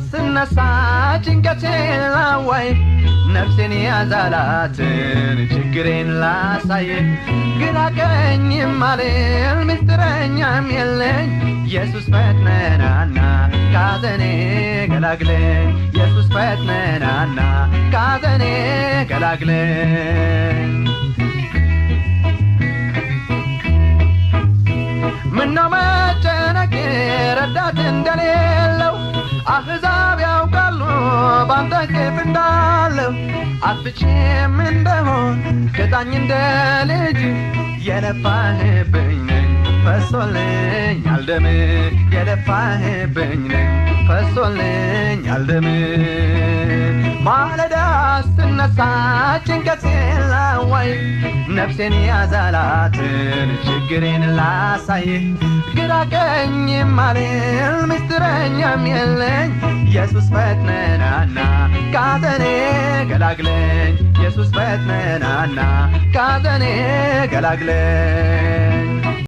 ስነሳ ጭንቀቴን ላዋይ ነፍሴን ያዛላትን ችግሬን ላሳይ ግራ ቀኝም አልል ምስጢረኛም የለኝ ኢየሱስ ፈጥነናና ካዘኔ ገላግለኝ ኢየሱስ ፈጥነናና ካዘኔ ገላግለኝ ምነው መጨነቅ ረዳት እንደሌለው አሕዛብ ያውቃሉ ባንተ ክፍ እንዳለው አጥፍቼም እንደሆን ገጣኝ እንደ ልጅ የለፋህብኝ ነኝ ፈሶልኛል ደም የለፋህብኝ ነኝ ፈሶልኛል ደም ማለዳ ስነሳ ጭንቀቴን ላዋይ ነፍሴን ያዛላትን ችግሬን ላሳይ ግራ ቀኝም አልል ምስጢረኛም የለኝ ኢየሱስ ፈጥነናና ካዘኔ ገላግለኝ ኢየሱስ ፈጥነናና ካዘኔ ገላግለኝ